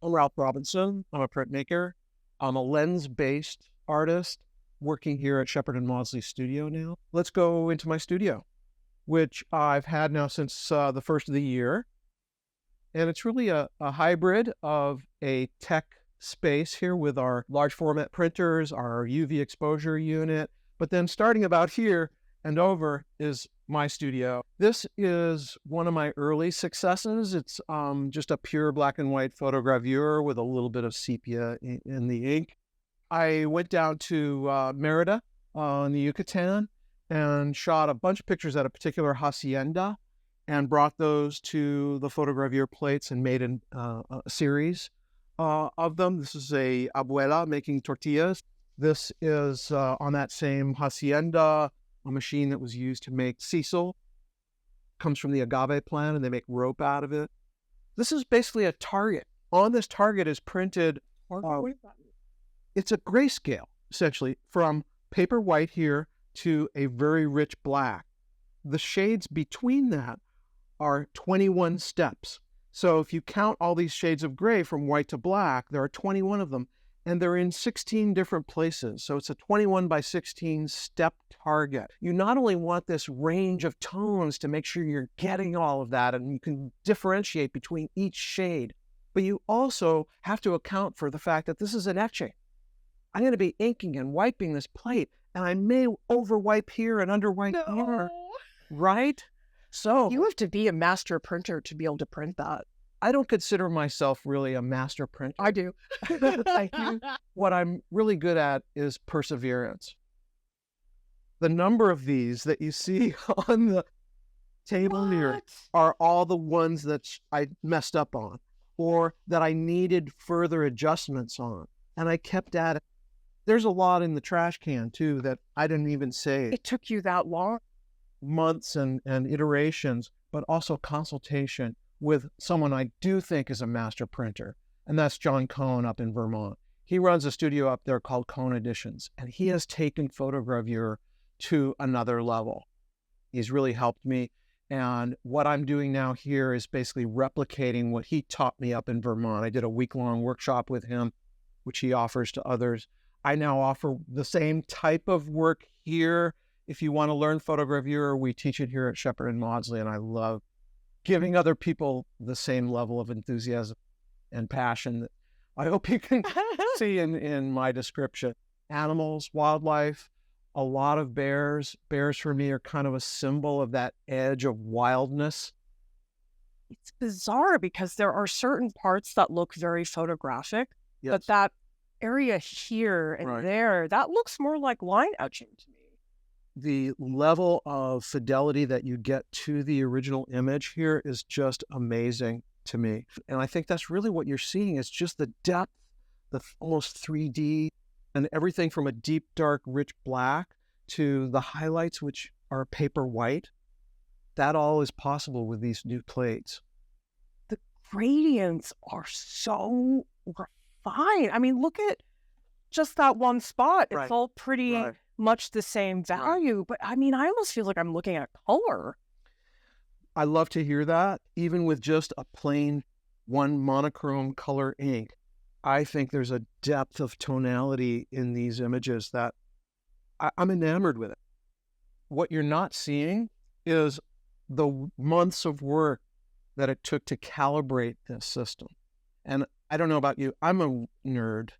I'm Ralph Robinson. I'm a printmaker. I'm a lens-based artist working here at Shepherd and Maudsley Studio now. Let's go into my studio, which I've had now since the first of the year. And it's really a hybrid of a tech space here with our large format printers, our UV exposure unit, but then starting about here and over is my studio. This is one of my early successes. It's just a pure black and white photogravure with a little bit of sepia in the ink. I went down to Merida in the Yucatan and shot a bunch of pictures at a particular hacienda and brought those to the Photogravure plates and made a series of them. This is a abuela making tortillas. This is on that same hacienda, a machine that was used to make sisal. Comes from the agave plant and they make rope out of it. This is basically a target. On this target is printed, it's a grayscale, essentially, from paper white here to a very rich black. The shades between that are 21 steps. So if you count all these shades of gray from white to black, there are 21 of them, and they're in 16 different places. So it's a 21 by 16 step target. You not only want this range of tones to make sure you're getting all of that and you can differentiate between each shade, but you also have to account for the fact that this is an etching. I'm going to be inking and wiping this plate, and I may overwipe here and underwipe here, right? So you have to be a master printer to be able to print that. I don't consider myself really a master printer. I do. Thank you. What I'm really good at is perseverance. The number of these that you see on the table here are all the ones that I messed up on or that I needed further adjustments on. And I kept at it. There's a lot in the trash can, too, that I didn't even save. It took you that long? Months and iterations, but also consultation with someone I do think is a master printer, and that's John Cohn up in Vermont. He runs a studio up there called Cohn Editions, and he has taken Photogravure to another level. He's really helped me, and what I'm doing now here is basically replicating what he taught me up in Vermont. I did a week-long workshop with him, which he offers to others. I now offer the same type of work here. If you want to learn Photogravure, we teach it here at Shepherd and Maudsley, and I love giving other people the same level of enthusiasm and passion that I hope you can see in my description. Animals, wildlife, a lot of bears. Bears for me are kind of a symbol of that edge of wildness. It's bizarre because there are certain parts that look very photographic, Yes. but that area here and there, that looks more like line etching to me. The level of fidelity that you get to the original image here is just amazing to me. And I think that's really what you're seeing is just the depth, the almost 3D, and everything from a deep, dark, rich black to the highlights, which are paper white. That all is possible with these new plates. The gradients are so refined. I mean, look at just that one spot. It's all pretty much the same value, but I mean, I almost feel like I'm looking at color. I love to hear that. Even with just a plain one monochrome color ink, I think there's a depth of tonality in these images that I'm enamored with it. What you're not seeing is the months of work that it took to calibrate this system. And I don't know about you, I'm a nerd.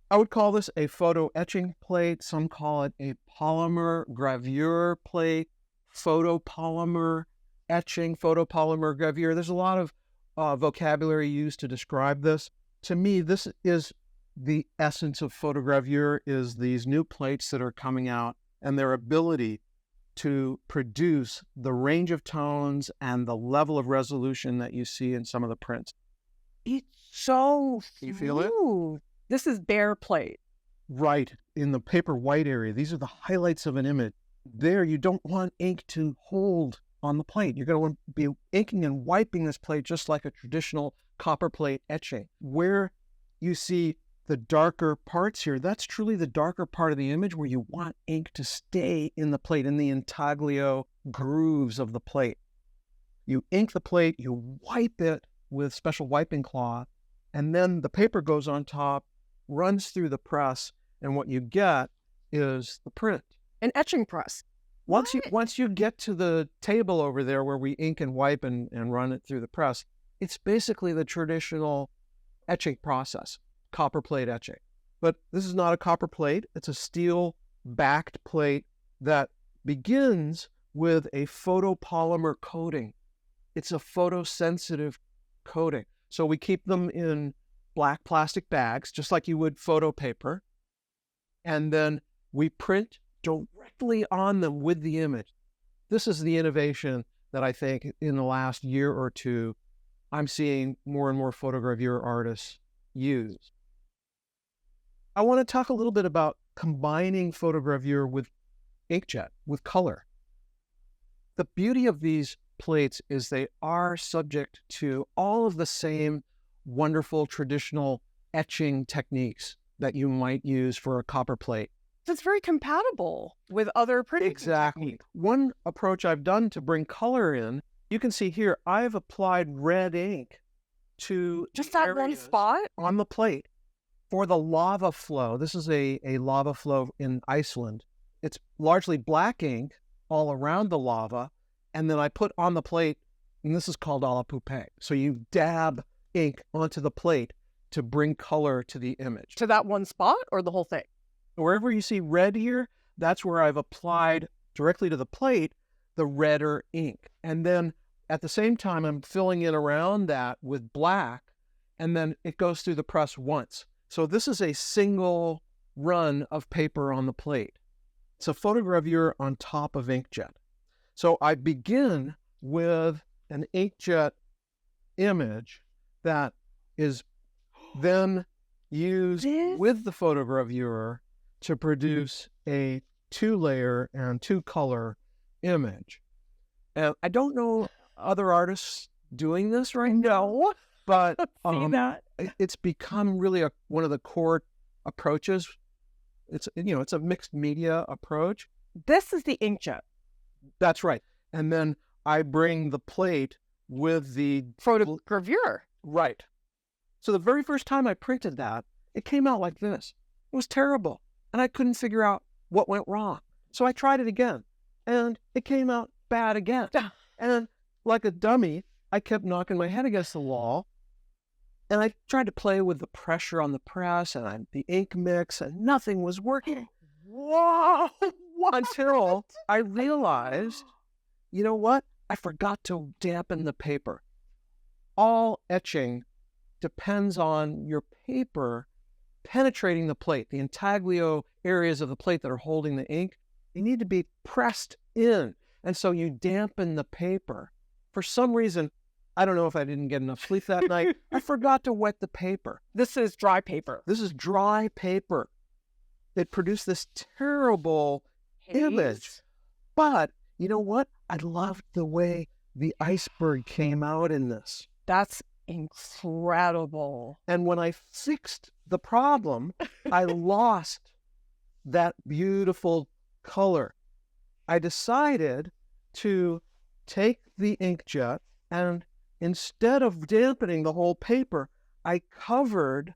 I would call this a photo etching plate. Some call it a polymer gravure plate, photopolymer etching, photopolymer gravure. There's a lot of vocabulary used to describe this. To me, this is the essence of photogravure, is these new plates that are coming out and their ability to produce the range of tones and the level of resolution that you see in some of the prints. It's so You feel it? This is bare plate. Right, in the paper white area. These are the highlights of an image. There, you don't want ink to hold on the plate. You're going to want to be inking and wiping this plate just like a traditional copper plate etching. Where you see the darker parts here, that's truly the darker part of the image where you want ink to stay in the plate, in the intaglio grooves of the plate. You ink the plate, you wipe it with special wiping cloth, and then the paper goes on top, runs through the press, and what you get is the print. An etching press. Once you get to the table over there where we ink and wipe and run it through the press, it's basically the traditional etching process, copper plate etching. But this is not a copper plate. It's a steel-backed plate that begins with a photopolymer coating. It's a photosensitive coating. So we keep them in black plastic bags, just like you would photo paper. And then we print directly on them with the image. This is the innovation that I think in the last year or two, I'm seeing more and more photogravure artists use. I want to talk a little bit about combining photogravure with inkjet, with color. The beauty of these plates is they are subject to all of the same wonderful traditional etching techniques that you might use for a copper plate. So it's very compatible with other printing techniques. One approach I've done to bring color in, you can see here, I've applied red ink to just that one spot on the plate for the lava flow. This is a lava flow in Iceland. It's largely black ink all around the lava, and then I put on the plate, and this is called à la poupée. So you dab ink onto the plate to bring color to the image. To that one spot or the whole thing? Wherever you see red here, that's where I've applied directly to the plate the redder ink. And then at the same time, I'm filling in around that with black, and then it goes through the press once. So this is a single run of paper on the plate. It's a photogravure on top of inkjet. So I begin with an inkjet image that is then used with the photogravure to produce a 2-layer and 2-color image. And I don't know other artists doing this right now, but it's become really one of the core approaches. It's a mixed media approach. This is the inkjet. That's right. And then I bring the plate with the photogravure. Right. So the very first time I printed that, it came out like this. It was terrible. And I couldn't figure out what went wrong. So I tried it again, and it came out bad again. And like a dummy, I kept knocking my head against the wall, and I tried to play with the pressure on the press and the ink mix, and nothing was working. Whoa! Until I realized, you know what? I forgot to dampen the paper. All etching depends on your paper penetrating the plate. The intaglio areas of the plate that are holding the ink, they need to be pressed in. And so you dampen the paper. For some reason, I don't know if I didn't get enough sleep that night, I forgot to wet the paper. This is dry paper. This is dry paper. It produced this terrible image. But you know what? I loved the way the iceberg came out in this. That's incredible. And when I fixed the problem, I lost that beautiful color. I decided to take the inkjet, and instead of dampening the whole paper, I covered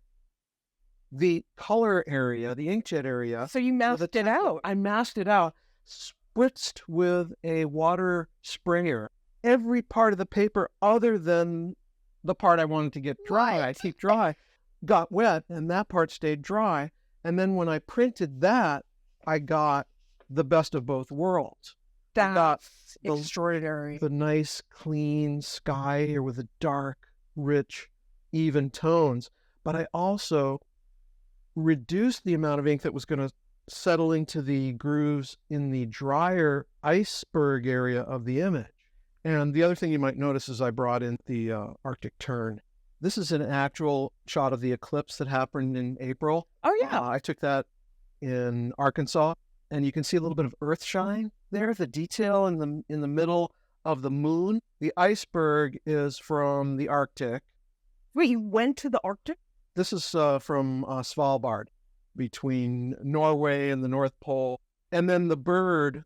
the color area, the inkjet area. So you masked it out. I masked it out, spritzed with a water sprayer. Every part of the paper other than the part I wanted to get dry, I keep dry, got wet, and that part stayed dry. And then when I printed that, I got the best of both worlds. That's extraordinary. The nice, clean sky here with the dark, rich, even tones. But I also reduced the amount of ink that was going to settle into the grooves in the drier iceberg area of the image. And the other thing you might notice is I brought in the Arctic tern. This is an actual shot of the eclipse that happened in April. Oh, yeah. I took that in Arkansas, and you can see a little bit of earth shine there, the detail in the middle of the moon. The iceberg is from the Arctic. Wait, you went to the Arctic? This is from Svalbard, between Norway and the North Pole. And then the bird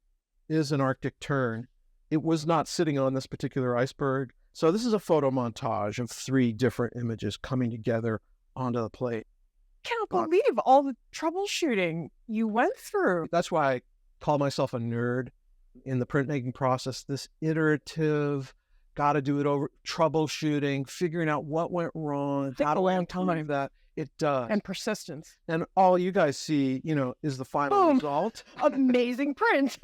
is an Arctic tern. It was not sitting on this particular iceberg. So this is a photo montage of 3 different images coming together onto the plate. Can't believe all the troubleshooting you went through. That's why I call myself a nerd in the printmaking process. This iterative, got to do it over, troubleshooting, figuring out what went wrong, how to improve that. It does. And persistence. And all you guys see, is the final result. Amazing print.